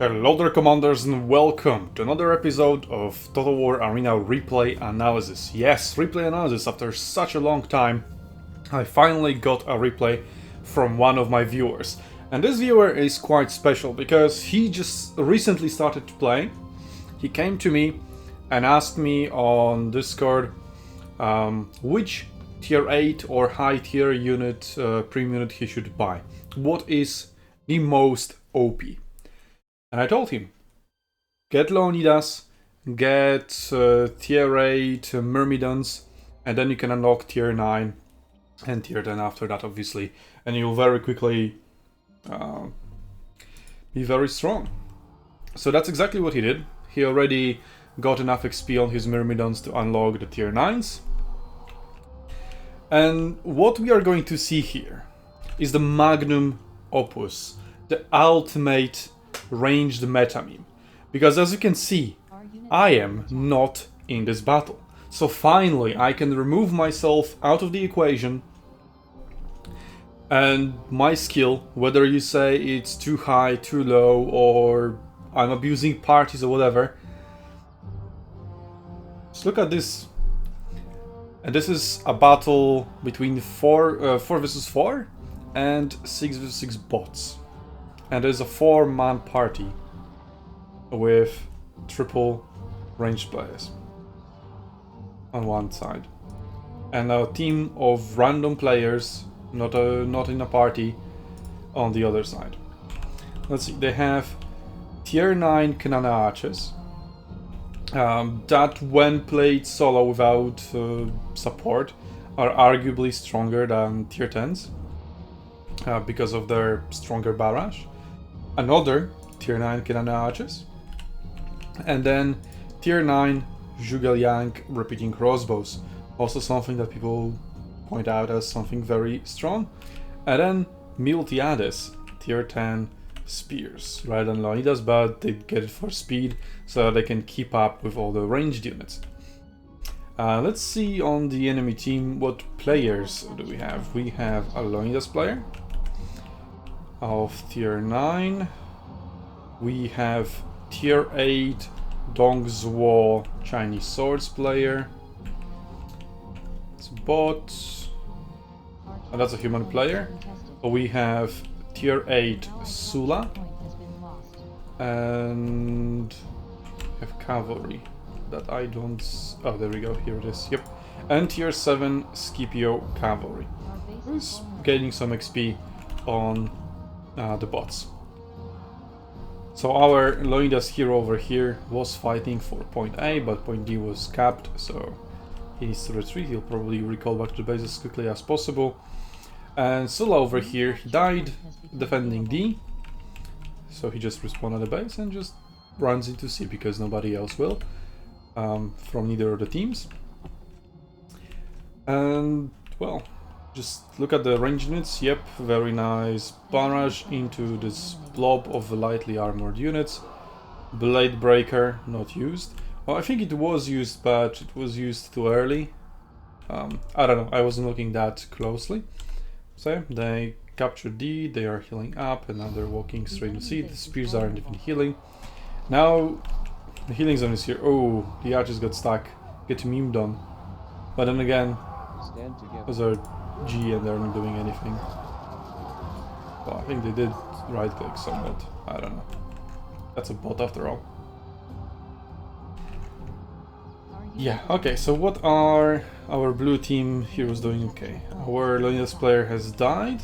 Hello there, commanders, and welcome to another episode of Total War Arena Replay Analysis. Yes, replay analysis. After such a long time, I finally got a replay from one of my viewers. And this viewer is quite special because he just recently started to play. He came to me and asked me on Discord which tier 8 or high tier unit, premium unit he should buy. What is the most OP? And I told him, get Leonidas, get tier 8 Myrmidons, and then you can unlock tier 9 and tier 10 after that, obviously. And you'll very quickly be very strong. So that's exactly what he did. He already got enough XP on his Myrmidons to unlock the tier 9s. And what we are going to see here is the magnum opus, the ultimate ranged meta meme. Because as you can see, I am not in this battle. So finally I can remove myself out of the equation, and my skill, whether you say it's too high, too low, or I'm abusing parties or whatever, just look at this. And this is a battle between 4 versus 4 and 6 versus 6 bots. And there's a 4-man party with triple ranged players on one side, and a team of random players, not in a party, on the other side. Let's see, they have tier 9 Kanana archers that when played solo without support are arguably stronger than tier 10s because of their stronger barrage. Another tier 9 Kanana archers, and then tier 9 Zhuge Liang repeating crossbows, also something that people point out as something very strong. And then Miltiades, tier 10 spears, rather than Leonidas, but they get it for speed so that they can keep up with all the ranged units. Let's see on the enemy team what players do we have. We have a Leonidas player of tier 9. We have tier 8 Dongzhuo Chinese swords player. It's a bot, and that's a human player. We have tier 8 Sula, and we have cavalry that I don't... oh, there we go, here it is, yep. And tier 7 Scipio cavalry, who's gaining some XP on the bots. So our Leonidas hero over here was fighting for point A, but point D was capped, so he needs to retreat. He'll probably recall back to the base as quickly as possible. And Sula over here, he died defending D, so he just respawned at the base and just runs into C because nobody else will, from neither of the teams. And, well, just look at the range units. Yep, very nice barrage into this blob of lightly armored units. Blade Breaker not used. Well, I think it was used, but it was used too early. I don't know, I wasn't looking that closely. So they captured D, they are healing up, and now they're walking straight to C. The spears aren't even healing. Now the healing zone is here. Oh, the archers got stuck. Get memed on. But then again, those are G and they're not doing anything. Well, I think they did right click somewhat. I don't know. That's a bot after all. Yeah, okay, so what are our blue team heroes doing? Okay, our Leonidas player has died.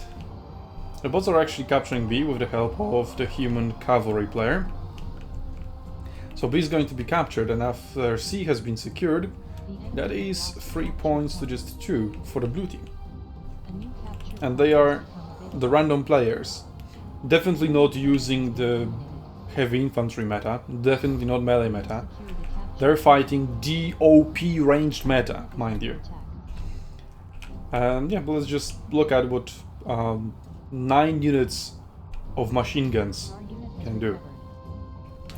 The bots are actually capturing B with the help of the human cavalry player. So B is going to be captured, and after C has been secured, that is 3 points to just 2 for the blue team. And they are the random players. Definitely not using the heavy infantry meta, definitely not melee meta. They're fighting DOP ranged meta, mind you. And yeah, but let's just look at what 9 units of machine guns can do.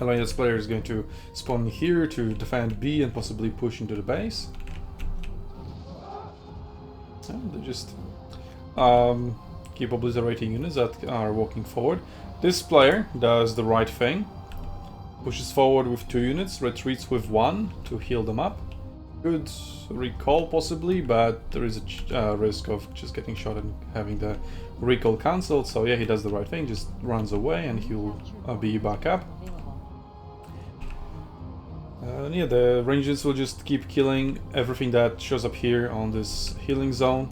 Alliance player is going to spawn here to defend B and possibly push into the base. And they just keep obliterating units that are walking forward. This player does the right thing. Pushes forward with 2 units, retreats with 1 to heal them up. Could recall possibly, but there is a risk of just getting shot and having the recall cancelled. So yeah, he does the right thing, just runs away and he'll be back up. Yeah, the Rangers will just keep killing everything that shows up here on this healing zone.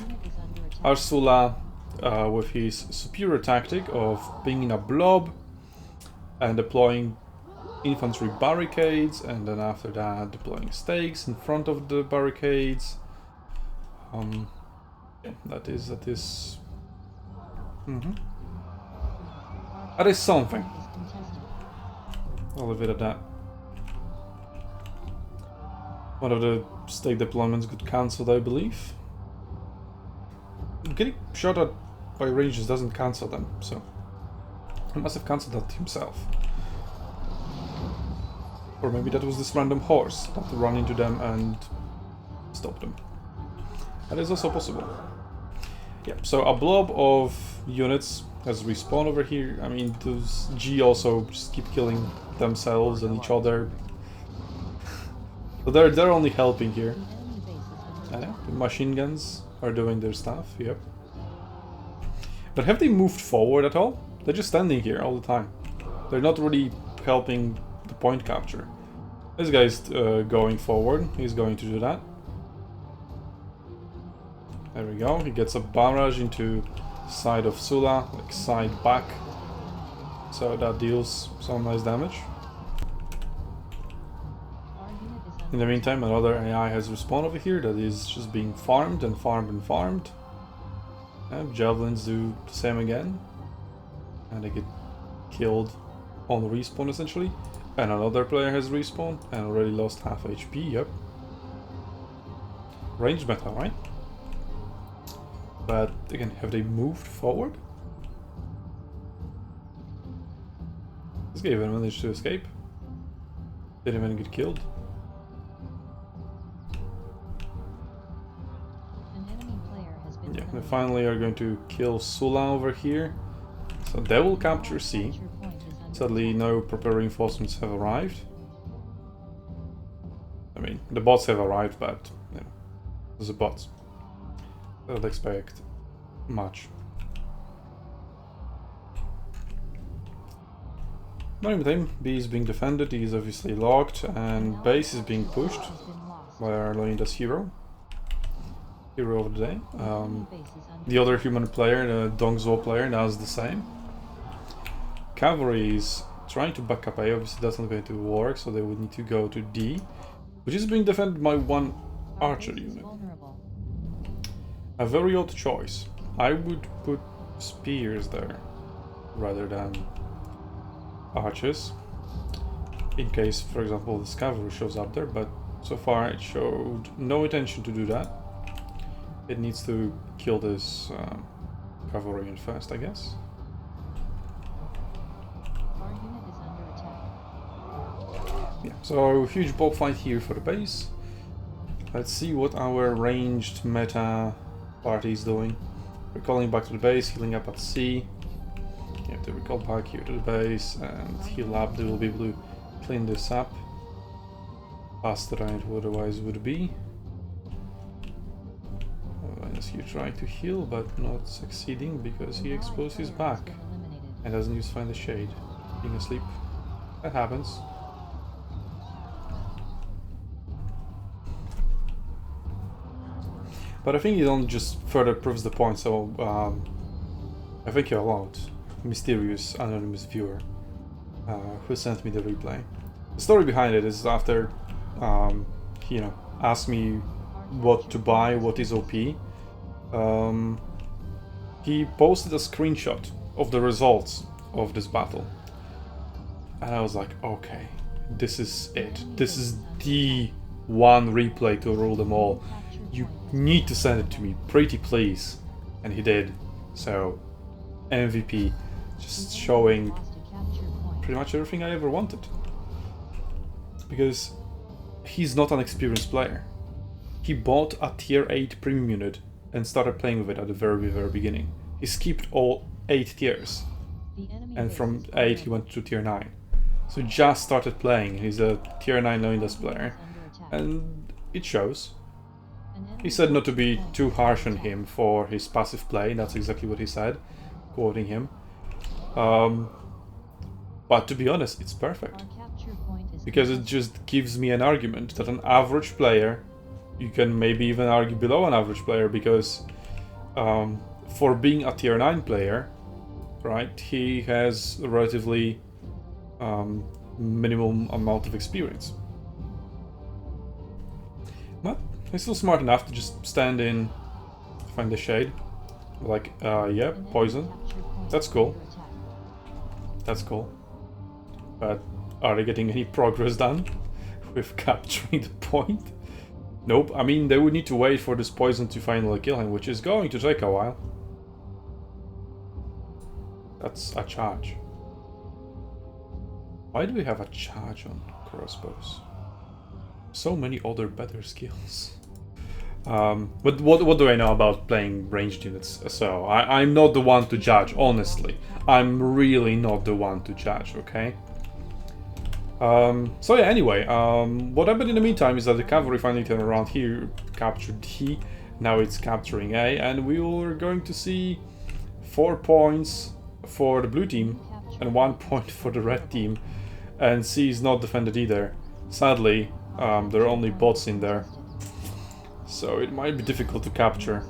Ursula, with his superior tactic of being in a blob and deploying infantry barricades, and then after that deploying stakes in front of the barricades. Yeah, that is that is something. I'll leave it at that. One of the stake deployments got cancelled, I believe. Getting shot at by Rangers doesn't cancel them, so he must have cancelled that himself. Or maybe that was this random horse that ran into them and stopped them. That is also possible. Yeah, so a blob of units has respawned over here. I mean, those G also just keep killing themselves and each other. So they're only helping here. Yeah, the machine guns are doing their stuff, yep. But have they moved forward at all? They're just standing here all the time. They're not really helping the point capture. This guy's going forward. He's going to do that. There we go. He gets a barrage into side of Sula, like side back. So that deals some nice damage. In the meantime, another AI has respawned over here that is just being farmed and farmed and farmed. And javelins do the same again. And they get killed on respawn essentially. And another player has respawned and already lost half HP, yep. Range meta, right? But again, have they moved forward? This guy even managed to escape. Didn't even get killed. Yeah, they finally are going to kill Sula over here. So they will capture C. Sadly, no proper reinforcements have arrived. I mean, the bots have arrived, but you know, those are bots. I don't expect much. But in the meantime, B is being defended, he is obviously locked, and base is being pushed by our Loinda's hero. Hero of the day. The other human player, the Dongzhuo player, does the same. Cavalry is trying to back up A, obviously that's not going to work, so they would need to go to D, which is being defended by one archer unit. A very odd choice. I would put spears there rather than archers, in case, for example, this cavalry shows up there, but so far it showed no intention to do that. It needs to kill this cavalry unit first, I guess. Yeah, so huge bulk fight here for the base. Let's see what our ranged meta party is doing. Recalling back to the base, healing up at C. You have to recall back here to the base and heal up. They will be able to clean this up faster than it otherwise would be. Minus you trying to heal but not succeeding because he exposed his back and doesn't use Find the Shade, being asleep. That happens. But I think it only just further proves the point, so I thank you a lot, mysterious anonymous viewer who sent me the replay. The story behind it is after he, you know, asked me what to buy, what is OP, he posted a screenshot of the results of this battle. And I was like, okay, this is it. This is the one replay to rule them all. You need to send it to me, pretty please. And he did. So, MVP, just showing pretty much everything I ever wanted. Because he's not an experienced player. He bought a tier 8 premium unit and started playing with it at the very beginning. He skipped all 8 tiers. And from 8 he went to tier 9. So just started playing. He's a tier 9 Loindas player. And it shows. He said not to be too harsh on him for his passive play. That's exactly what he said, quoting him. But to be honest, it's perfect. Because it just gives me an argument that an average player, you can maybe even argue below an average player, because for being a tier 9 player, right, he has a relatively minimum amount of experience. But he's still smart enough to just stand in, find the shade. Like, yeah, poison. That's cool. That's cool. But are they getting any progress done with capturing the point? Nope. I mean, they would need to wait for this poison to finally kill him, which is going to take a while. That's a charge. Why do we have a charge on crossbows? So many other better skills. But what do I know about playing ranged units? So I'm not the one to judge, honestly. I'm really not the one to judge, okay? So yeah, anyway, what happened in the meantime is that the cavalry finally turned around here, captured D, now it's capturing A, and we are going to see 4 points for the blue team and 1 point for the red team, and C is not defended either. Sadly, there are only bots in there, so it might be difficult to capture.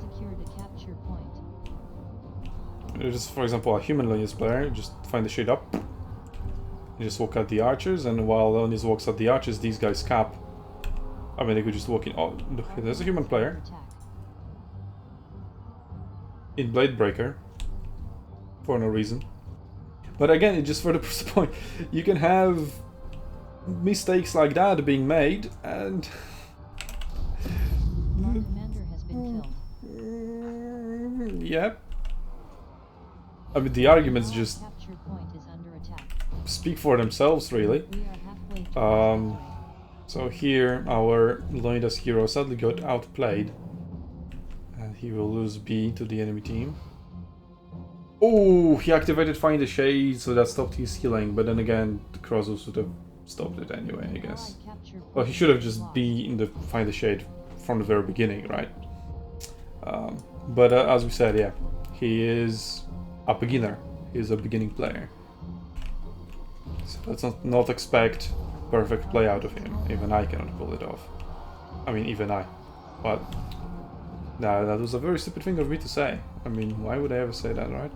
Just, for example, a human Leonis player, just find the shade up, you just walk at the archers, and while Leonis walks at the archers, these guys cap. I mean, they could just walk in. Oh, look, there's a human player in Bladebreaker for no reason. But again, it just further proves the point. You can have mistakes like that being made, and yep. I mean, the arguments just speak for themselves, really. So here, our Leonidas hero sadly got outplayed, and he will lose B to the enemy team. Oh, he activated Find the Shade, so that stopped his healing, but then again, the crossbows would have stopped it anyway, I guess. Well, he should have just be in the Find the Shade from the very beginning, right? But as we said, yeah, he is a beginner. He is a beginning player. So let's not expect perfect play out of him. Even I cannot pull it off. I mean, even I. But nah, that was a very stupid thing of me to say. I mean, why would I ever say that, right?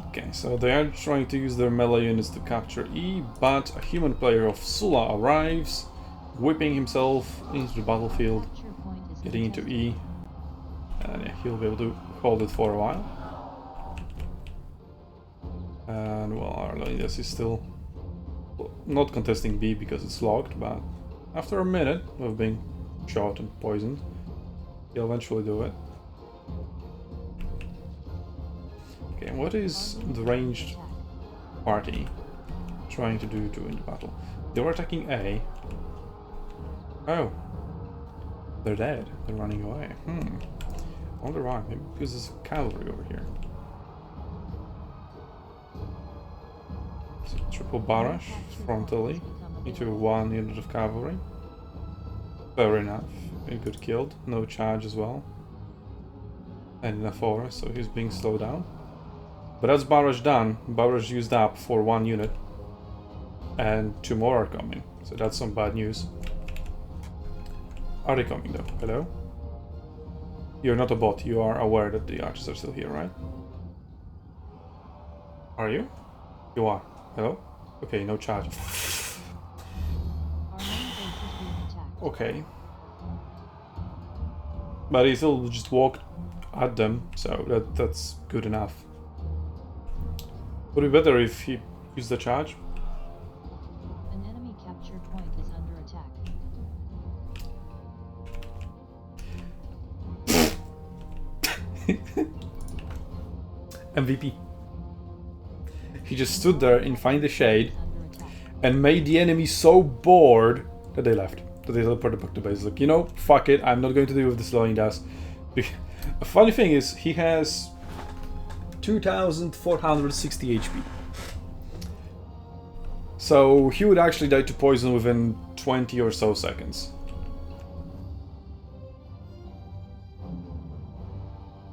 Okay, so they are trying to use their melee units to capture E, but a human player of Sula arrives, whipping himself into the battlefield, getting into E, and yeah, he'll be able to hold it for a while. And well, our Leonidas is still not contesting B because it's locked, but after a minute of being shot and poisoned, he'll eventually do it. Okay, what is the ranged party trying to do to win the battle? They were attacking A. Oh. They're dead. They're running away. I wonder why. Maybe because there's cavalry over here. So triple barrage frontally into 1 unit of cavalry. Fair enough. He got killed. No charge as well. And in a forest, so he's being slowed down. But that's barrage done. Barrage used up for 1 unit. And 2 more are coming. So that's some bad news. Are they coming though? Hello? You're not a bot. You are aware that the archers are still here, right? Are you? You are. Hello? Okay, no charge. Okay. But he still just walked at them, so that's good enough. Would it be better if he used the charge? An enemy capture point is under attack. MVP. He just stood there in Find the Shade and made the enemy so bored that they left. That they teleported back to base. Like, you know, fuck it, I'm not going to deal with this Leonidas. A funny thing is, he has 2460 HP. So he would actually die to poison within 20 or so seconds.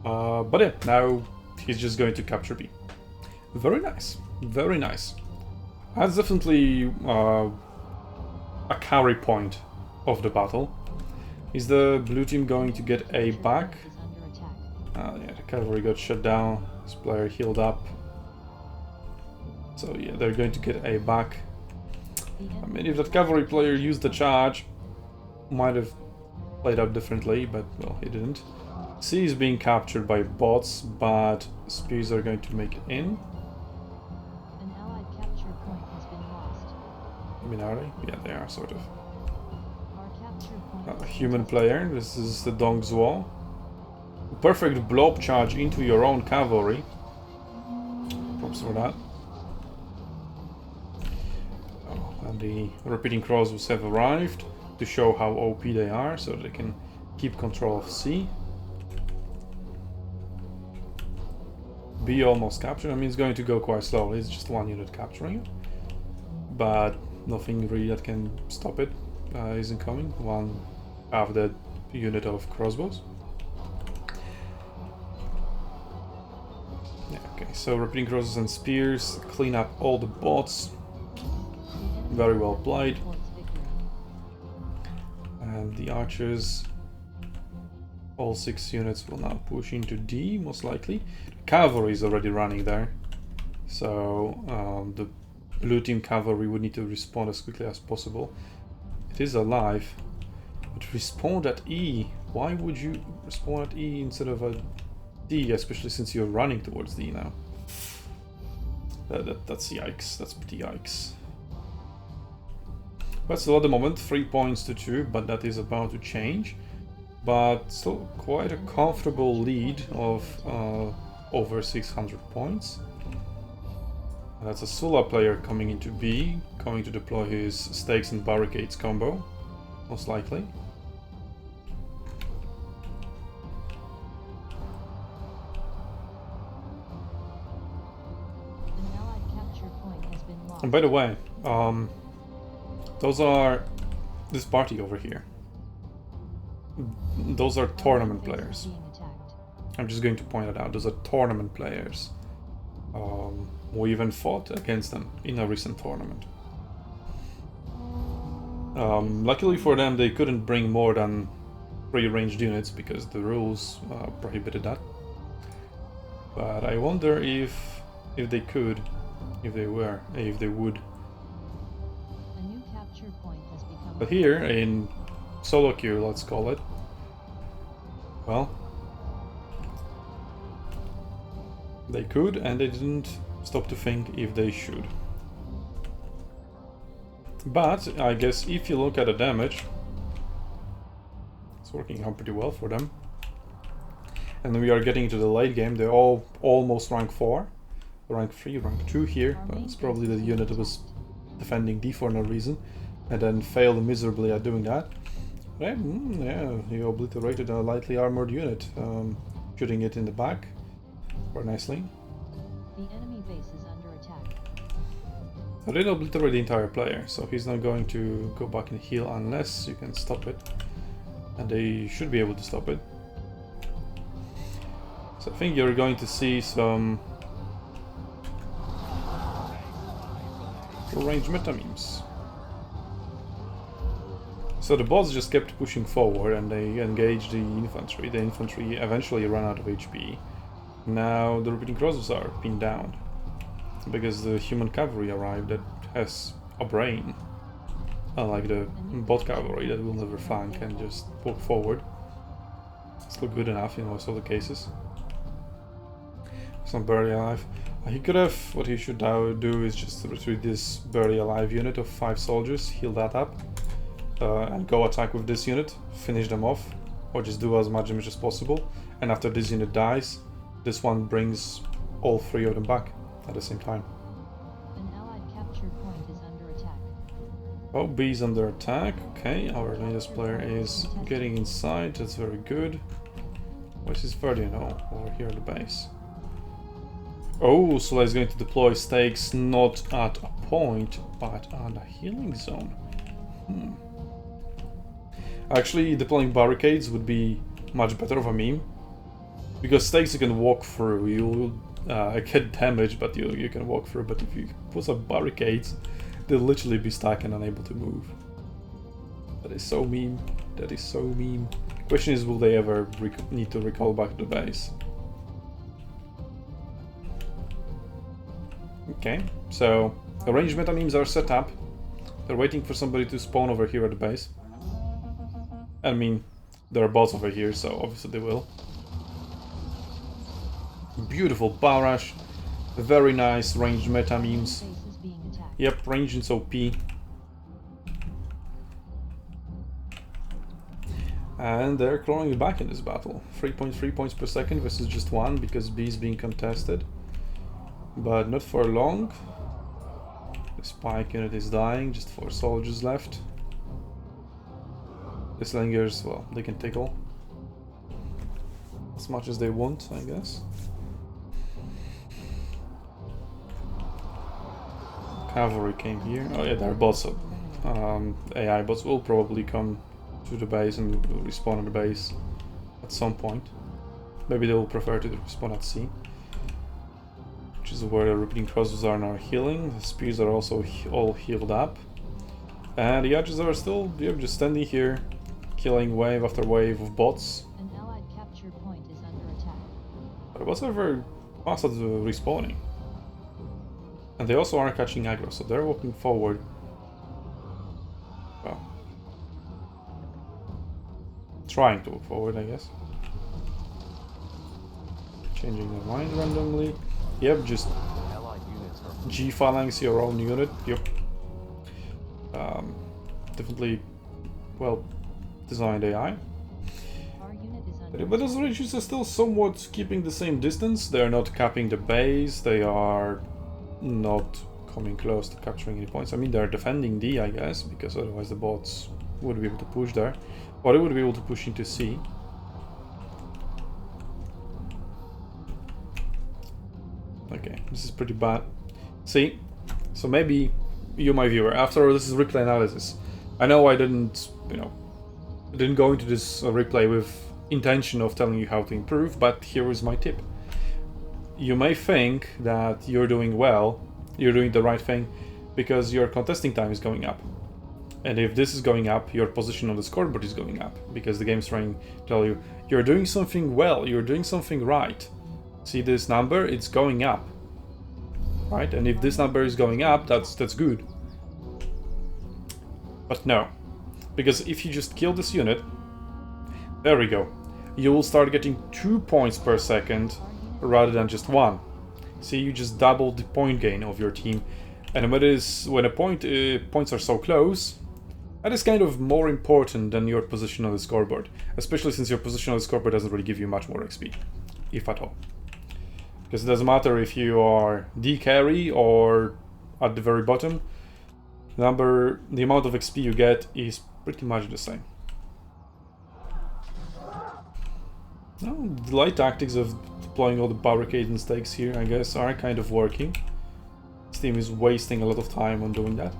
But yeah, now he's just going to capture B. Very nice, very nice. That's definitely a carry point of the battle. Is the blue team going to get A back? Yeah, the cavalry got shut down. This player healed up. So yeah, they're going to get A back. I mean, if that cavalry player used the charge, might have played out differently, but well, he didn't. C is being captured by bots, but spears are going to make it in. An allied capture point has been lost. I mean, are they? Yeah, they are, sort of. Our capture point A human player, this is the Dong's Wall. Perfect blob charge into your own cavalry. Props for that. Oh, and the repeating crossbows have arrived to show how OP they are, so they can keep control of C. B almost captured. I mean, it's going to go quite slowly. It's just one unit capturing it, but nothing really that can stop it is incoming. One half the unit of crossbows. Yeah, okay, so repeating crosses and spears clean up all the bots. Very well played. And the archers, all 6 units will now push into D, most likely. Cavalry is already running there, so the blue team cavalry would need to respawn as quickly as possible. It is alive, but respawn at E. Why would you respawn at E instead of at D, especially since you're running towards D now? That's yikes. That's pretty yikes. But still at the moment 3 points to 2, but that is about to change. But still quite a comfortable lead of over 600 points. And that's a Sula player coming into B, going to deploy his stakes and barricades combo, most likely. An allied capture point has been lost. And by the way, those are this party over here. Those are tournament players. I'm just going to point it out. Those are tournament players. We even fought against them in a recent tournament. Luckily for them, they couldn't bring more than 3 ranged units because the rules prohibited that. But I wonder if they could, if they would. A new capture point has become. But here in solo queue, let's call it. Well, they could, and they didn't stop to think if they should. But I guess if you look at the damage, it's working out pretty well for them. And we are getting to the late game. They're all almost rank 4, rank 3, rank 2 here. But it's probably the unit that was defending D for no reason, and then failed miserably at doing that. Yeah, he obliterated a lightly armored unit, shooting it in the back quite nicely. The enemy base is under attack. I did obliterate the entire player, so he's not going to go back and heal unless you can stop it. And they should be able to stop it. So I think you're going to see some range metamemes. So the bots just kept pushing forward and they engaged the infantry. The infantry eventually ran out of HP. Now the repeating crossbows are pinned down because the human cavalry arrived that has a brain, unlike the bot cavalry that will never flank and just walk forward. Still good enough in most of the cases. Some barely alive. He could have, what he should now do is just retreat this barely alive unit of 5 soldiers, heal that up, and go attack with this unit, finish them off, or just do as much damage as possible. And after this unit dies, this one brings all 3 of them back at the same time. An allied capture point is under attack. Oh, B is under attack. Okay, our latest player is getting inside. That's very good. Where's his Verdian? Oh, over here at the base. Oh, Sola is going to deploy stakes not at a point, but on a healing zone. Actually, deploying barricades would be much better of a meme. Because stakes you can walk through, you'll get damage, but you can walk through. But if you put up barricades, they'll literally be stuck and unable to move. That is so meme. That is so meme. Question is, will they ever need to recall back to the base? Okay, so the ranged meta memes are set up. They're waiting for somebody to spawn over here at the base. I mean, there are bots over here, so obviously they will. Beautiful barrage. Very nice ranged meta memes. Yep, range is OP. And they're clawing back in this battle. 3.3 points per second versus just 1 because B is being contested. But not for long. The spike unit is dying, just 4 soldiers left. The slingers, well, they can tickle as much as they want, I guess. Cavalry came here. Oh yeah, there are bots. AI bots will probably come to the base and will respawn at the base at some point. Maybe they will prefer to respawn at sea, which is where the repeating crosses are now healing. The spears are also all healed up. And the archers are still just standing here, killing wave after wave of bots. An allied capture point is under attack. But the bots are very fast at respawning. And they also are catching aggro, so they're walking forward. Well, trying to walk forward, I guess. Changing their mind randomly. Yep, just G-phalanx your own unit. Yep. Definitely well designed AI. But those ranges are still somewhat keeping the same distance. They are not capping the base. They are not coming close to capturing any points. I mean, they're defending D, I guess, because otherwise the bots would be able to push there. Or they would be able to push into C. Okay, this is pretty bad. See? So maybe you, my viewer, after all, this is replay analysis. I know I didn't, I didn't go into this replay with intention of telling you how to improve, but here is my tip. You may think that you're doing well, you're doing the right thing, because your contesting time is going up. And if this is going up, your position on the scoreboard is going up, because the game is trying to tell you, you're doing something well, you're doing something right. See this number? It's going up. Right? And if this number is going up, that's good. But no. Because if you just kill this unit, there we go. You will start getting 2 points per second rather than just 1. See, you just double the point gain of your team. And when points are so close, that is kind of more important than your position on the scoreboard. Especially since your position on the scoreboard doesn't really give you much more XP, if at all. Because it doesn't matter if you are D carry or at the very bottom, the amount of XP you get is pretty much the same. Now, the light tactics of deploying all the barricades and stakes here, I guess, are kind of working. This team is wasting a lot of time on doing that.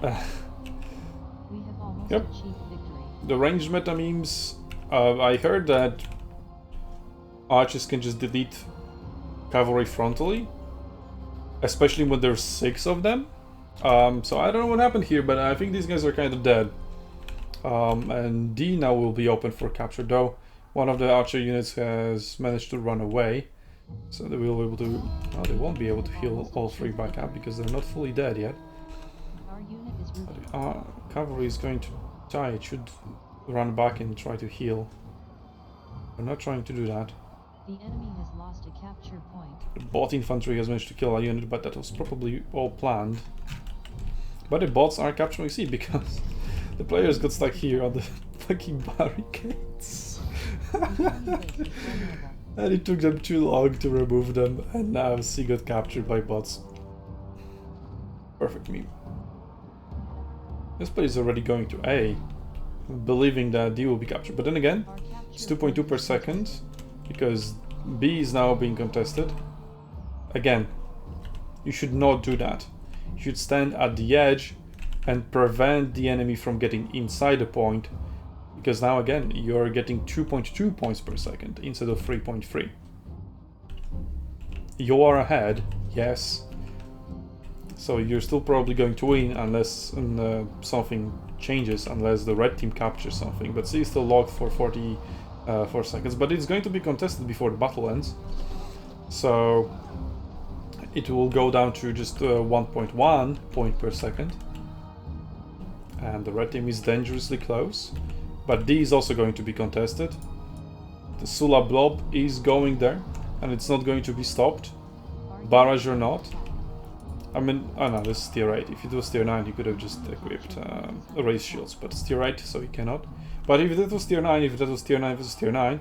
We have almost Yep. achieved victory. The ranged meta memes, I heard that archers can just delete cavalry frontally, especially when there's 6 of them. So I don't know what happened here, but I think these guys are kind of dead. And D now will be open for capture, though one of the archer units has managed to run away. So they will be able to... well, they won't be able to heal all 3 back up because they're not fully dead yet. Our unit is routed. Our cavalry is going to die. It should run back and try to heal. We're not trying to do that. The enemy has lost a capture point. The bot infantry has managed to kill a unit, but that was probably all planned. But the bots are capturing C because the players got stuck here on the fucking barricades. And it took them too long to remove them, and now C got captured by bots. Perfect meme. This player is already going to A, believing that D will be captured. But then again, it's 2.2 per second, because B is now being contested. Again, you should not do that. You should stand at the edge and prevent the enemy from getting inside the point, because now again you're getting 2.2 points per second instead of 3.3. You are ahead, yes, so you're still probably going to win unless something changes, unless the red team captures something, but C is still locked for 44 seconds, but it's going to be contested before the battle ends, so it will go down to just 1.1 point per second. And the red team is dangerously close. But D is also going to be contested. The Sula blob is going there, and it's not going to be stopped. Barrage or not. I mean, oh no, this is tier 8. If it was tier 9, you could have just equipped raise shields, but it's tier 8, so he cannot. But if that was tier 9, if that was tier 9 versus tier 9,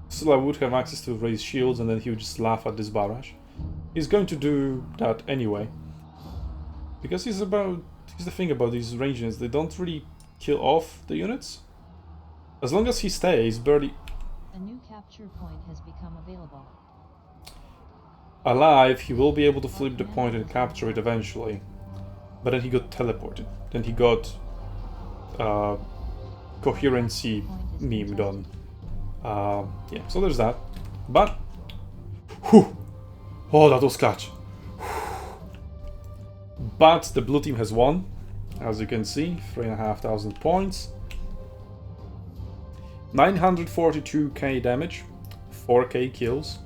Sula would have access to raise shields, and then he would just laugh at this barrage. He's going to do that anyway. Because here's the thing about these range units, they don't really kill off the units. As long as he stays barely A new capture point has become available. alive, he will be able to flip the point and capture it eventually. But then he got teleported. Then he got coherency meme done. Yeah, so there's that. But whew, oh, that was clutch. But the blue team has won, as you can see, 3,500 points. 942k damage, 4k kills,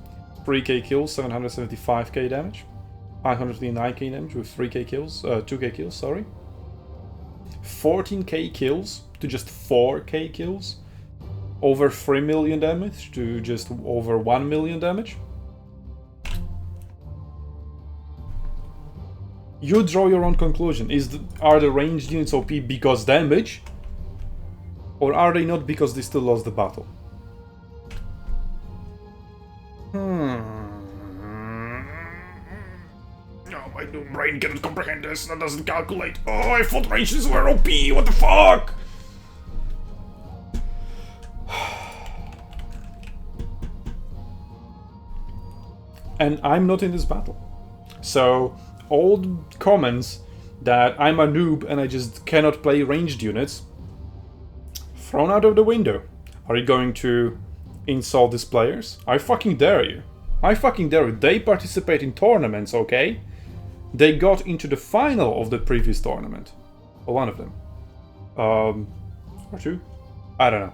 3k kills, 775k damage, 539k damage with 3k kills, 2k kills, sorry. 14k kills to just 4k kills, over 3 million damage to just over 1 million damage. You draw your own conclusion. Are the ranged units OP because damage? Or are they not because they still lost the battle? Oh, my new brain cannot comprehend this. That doesn't calculate. Oh, I thought ranges were OP. What the fuck? And I'm not in this battle. So old comments that I'm a noob and I just cannot play ranged units, thrown out of the window. Are you going to insult these players? I fucking dare you. I fucking dare you. They participate in tournaments, okay? They got into the final of the previous tournament. Or one of them. Or two? I don't know.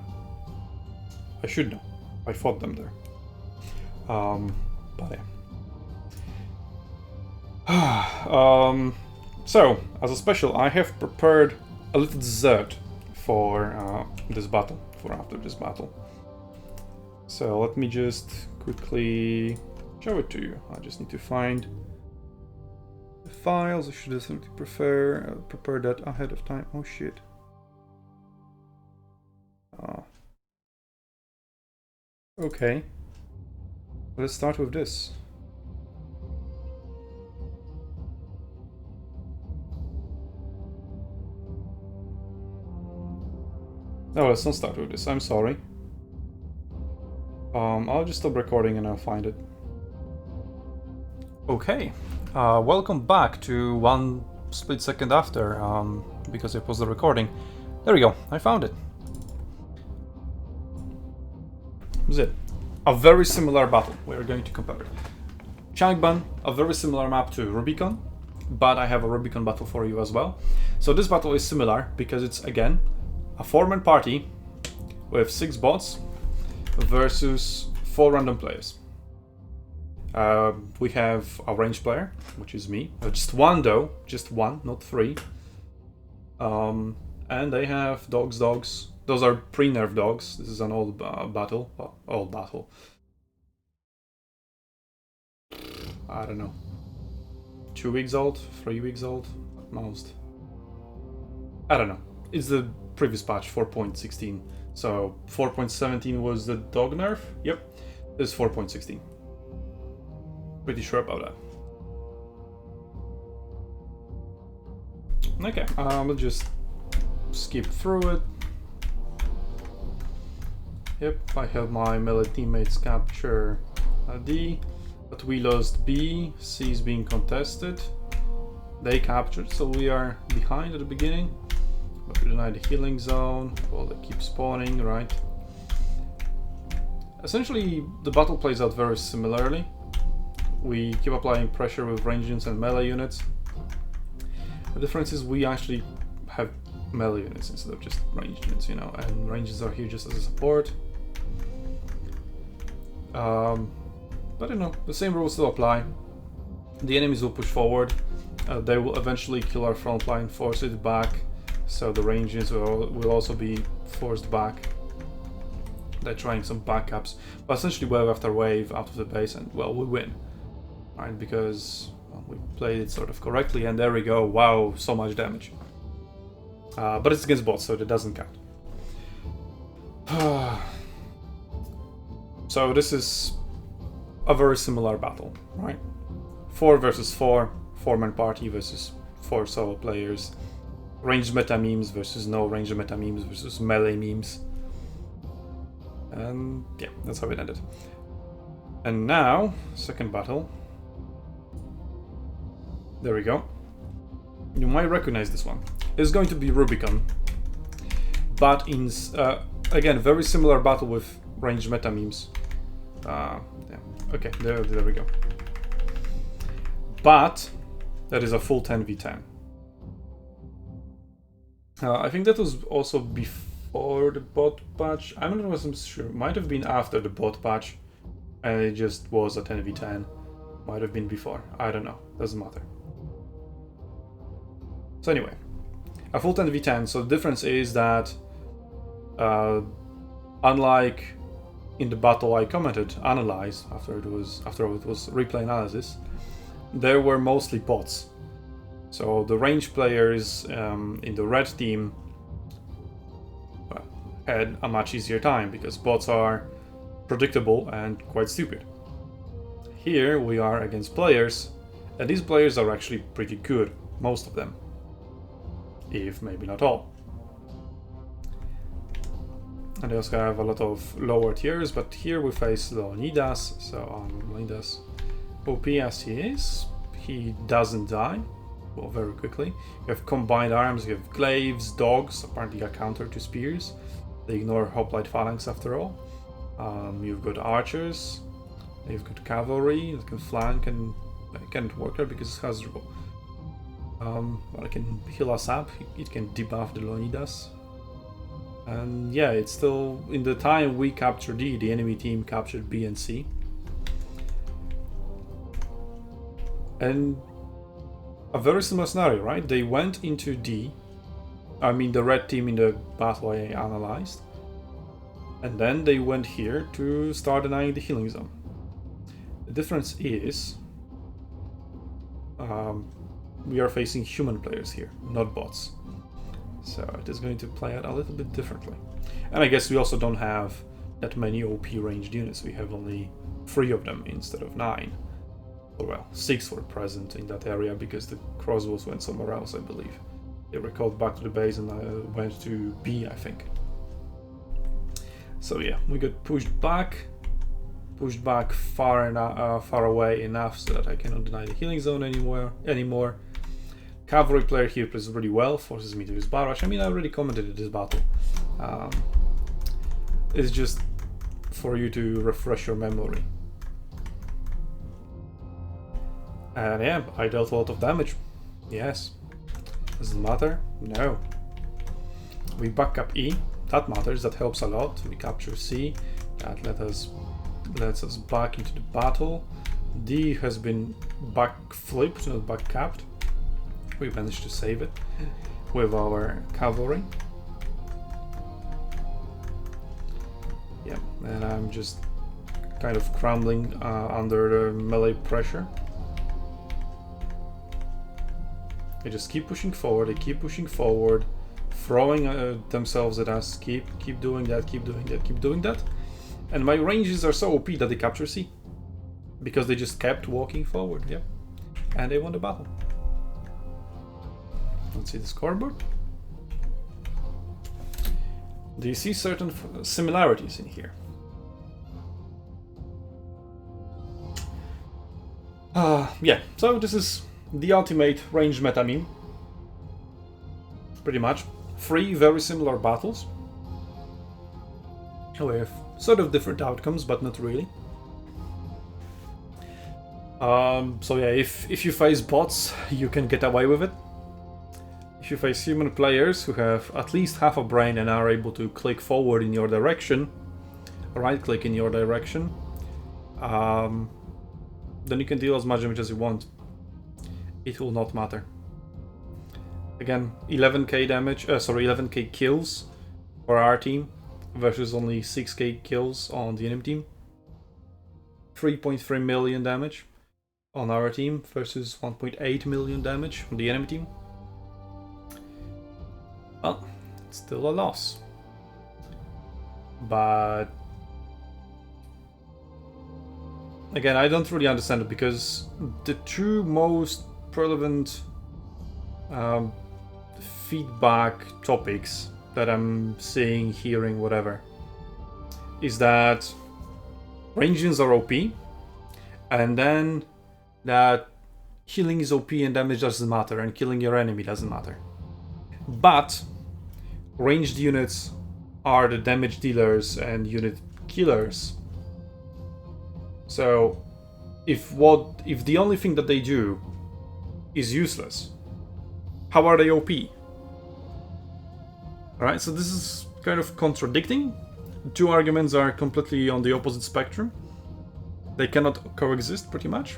I should know. I fought them there. But yeah. So, as a special, I have prepared a little dessert for this battle, for after this battle. So let me just quickly show it to you. I just need to find the files. I should definitely prepare that ahead of time. Oh shit. Okay. Let's start with this. No, let's not start with this. I'm sorry. I'll just stop recording and I'll find it. Okay. Welcome back to one split second after, because it was the recording. There we go. I found it. That's it. A very similar battle. We're going to compare it. Changban, a very similar map to Rubicon, but I have a Rubicon battle for you as well. So this battle is similar because it's, again, a 4-man party with 6 bots versus 4 random players. We have a ranged player, which is me. Just one though, just one, not 3. And they have dogs. Those are pre-nerf dogs. This is an old battle. Well, old battle. I don't know. 2 weeks old, 3 weeks old, at most. I don't know. It's the previous patch, 4.16. So 4.17 was the dog nerf. Yep, this is 4.16. Pretty sure about that. Okay, we'll just skip through it. Yep, I have my melee teammates capture D, but we lost B. C is being contested. They captured, so we are behind at the beginning. But we denied the healing zone. Well, they keep spawning, right? Essentially, the battle plays out very similarly. We keep applying pressure with range units and melee units. The difference is we actually have melee units instead of just ranged units, you know, and ranges are here just as a support. But you know, the same rules still apply. The enemies will push forward. They will eventually kill our front line, force it back. So the range units will also be forced back. They're trying some backups, but essentially wave after wave out of the base, and well, we win, right? Because well, we played it sort of correctly, and there we go. Wow, so much damage. But it's against bots, so it doesn't count. So this is a very similar battle, right? 4 versus 4, 4-man party versus 4 solo players. Ranged meta memes versus no ranged meta memes versus melee memes. And yeah, that's how it ended. And now, second battle. There we go. You might recognize this one. It's going to be Rubicon. But in, again, very similar battle with ranged meta memes. Yeah. Okay, there we go. But that is a full 10v10. I think that was also before the bot patch. I'm not sure. Might have been after the bot patch, and it just was a 10v10. Might have been before. I don't know. Doesn't matter. So anyway, a full 10v10. So the difference is that, unlike in the battle I commented, analyzed after it was replay analysis, there were mostly bots. So the range players in the red team had a much easier time because bots are predictable and quite stupid. Here we are against players, and these players are actually pretty good, most of them, if maybe not all. And they also have a lot of lower tiers, but here we face Leonidas, so Leonidas, OP as he is, he doesn't die. Well, very quickly. You have combined arms, you have glaives, dogs, apparently a counter to spears. They ignore hoplite phalanx after all. You've got archers, you've got cavalry that can flank, and it can't work there because it's hazardable. Well, it can heal us up, it can debuff the Leonidas. And yeah, it's still, in the time we captured D, the enemy team captured B and C. And a very similar scenario, right? They went into D, I mean the red team in the battle I analyzed, and then they went here to start denying the healing zone. The difference is we are facing human players here, not bots. So it is going to play out a little bit differently. And I guess we also don't have that many OP ranged units. We have only 3 of them instead of 9. Or well, 6 were present in that area because the crossbows went somewhere else, I believe. They were called back to the base and went to B, I think. So yeah, we got pushed back far away enough so that I cannot deny the healing zone anymore. Cavalry player here plays really well, forces me to use barrage. I mean, I already commented at this battle. It's just for you to refresh your memory. And yeah, I dealt a lot of damage. Yes. Does it matter? No. We back up E. That matters. That helps a lot. We capture C. That lets us back into the battle. D has been back flipped, not back capped. We managed to save it with our cavalry. Yeah, and I'm just kind of crumbling under the melee pressure. They just keep pushing forward, they keep pushing forward, throwing themselves at us, keep doing that, keep doing that. And my ranges are so OP that they capture C. Because they just kept walking forward, yeah. And they won the battle. Let's see the scoreboard. Do you see certain similarities in here? yeah, so this is the ultimate ranged meta meme. Pretty much. 3 very similar battles with sort of different outcomes, but not really. So yeah, if you face bots, you can get away with it. If you face human players who have at least half a brain and are able to click forward in your direction, right click in your direction, then you can deal as much damage as you want. It will not matter. Again, 11k damage, 11k kills for our team versus only 6k kills on the enemy team. 3.3 million damage on our team versus 1.8 million damage on the enemy team. Well, it's still a loss. But again, I don't really understand it, because the two most relevant feedback topics that I'm seeing, hearing, whatever, is that ranges are OP, and then that healing is OP and damage doesn't matter, and killing your enemy doesn't matter. But ranged units are the damage dealers and unit killers. So if the only thing that they do is useless, how are they OP? Alright, so this is kind of contradicting. The two arguments are completely on the opposite spectrum. They cannot coexist, pretty much.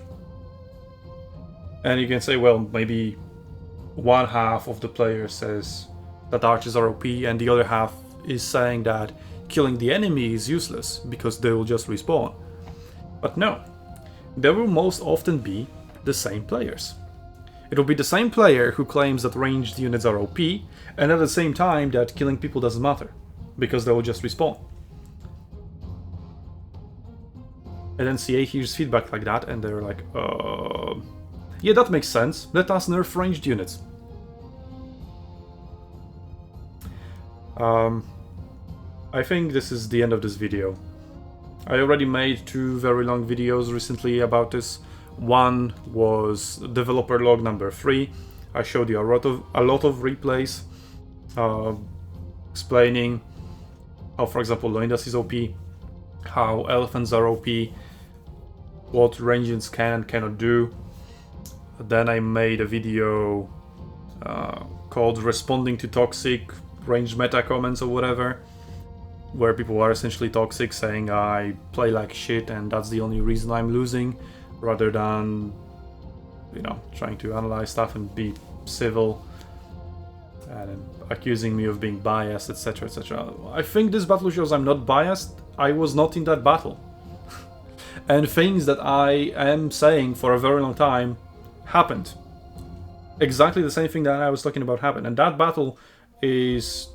And you can say, well, maybe one half of the player says that archers are OP, and the other half is saying that killing the enemy is useless because they will just respawn. But no, there will most often be the same players. It will be the same player who claims that ranged units are OP, and at the same time that killing people doesn't matter because they will just respawn. And then CA hears feedback like that, and they're like, yeah, that makes sense. Let us nerf ranged units. I think this is the end of this video. I already made 2 very long videos recently about this. One was developer log number 3. I showed you a lot of replays explaining how, for example, Loindas is OP, how elephants are OP, what ranges can and cannot do. Then I made a video called Responding to Toxic Ranged Meta Comments or whatever, where people are essentially toxic, saying I play like shit and that's the only reason I'm losing, rather than, you know, trying to analyze stuff and be civil and accusing me of being biased, etc, etc. I think this battle shows I'm not biased. I was not in that battle. And things that I am saying for a very long time happened. Exactly the same thing that I was talking about happened. And that battle is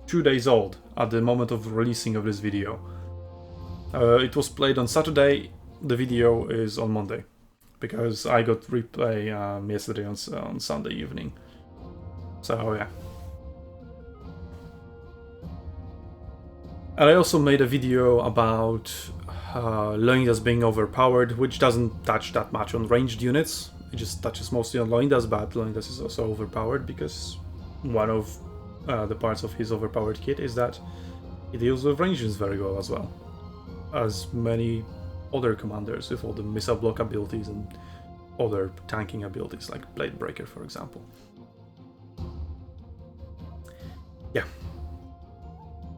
2 days old at the moment of releasing of this video. It was played on Saturday. The video is on Monday, because I got replay yesterday on Sunday evening. So yeah. And I also made a video about Loindas being overpowered, which doesn't touch that much on ranged units. It just touches mostly on Loindas, but Loindas is also overpowered because one of the parts of his overpowered kit is that he deals with ranges very well, as well as many other commanders with all the missile block abilities and other tanking abilities like Blade Breaker, for example. Yeah.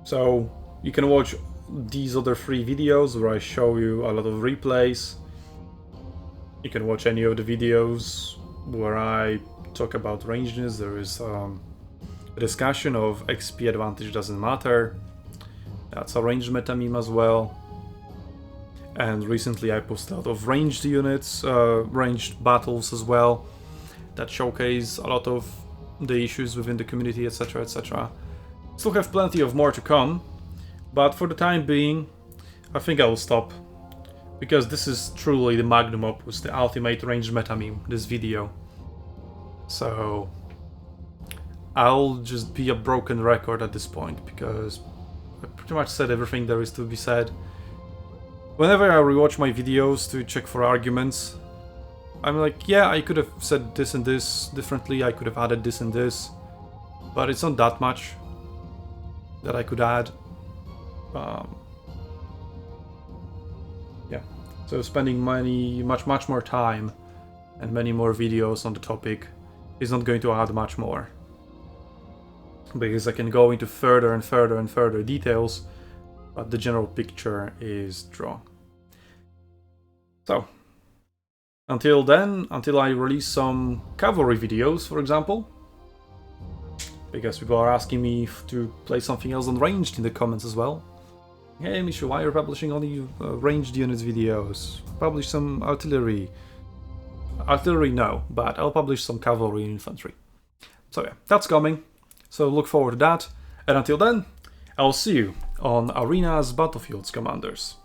So you can watch these other 3 videos where I show you a lot of replays. You can watch any of the videos where I talk about ranges. There is a discussion of XP advantage doesn't matter. That's a ranged meta meme as well. And recently I posted a lot of ranged units, ranged battles as well, that showcase a lot of the issues within the community, etc, etc. Still have plenty of more to come, but for the time being, I think I will stop, because this is truly the magnum opus, the ultimate ranged meta meme, this video. So I'll just be a broken record at this point, because I pretty much said everything there is to be said. Whenever I rewatch my videos to check for arguments, I'm like, yeah, I could have said this and this differently, I could have added this and this, but it's not that much that I could add. Yeah, so spending much more time and many more videos on the topic is not going to add much more, because I can go into further and further and further details, but the general picture is drawn. So, until then, until I release some cavalry videos, for example, because people are asking me to play something else on ranged in the comments as well. Hey Mishu, why are you publishing only ranged units videos? Publish some artillery. Artillery, no, but I'll publish some cavalry and infantry. So yeah, that's coming. So look forward to that. And until then, I'll see you on Arena's Battlefields, Commanders.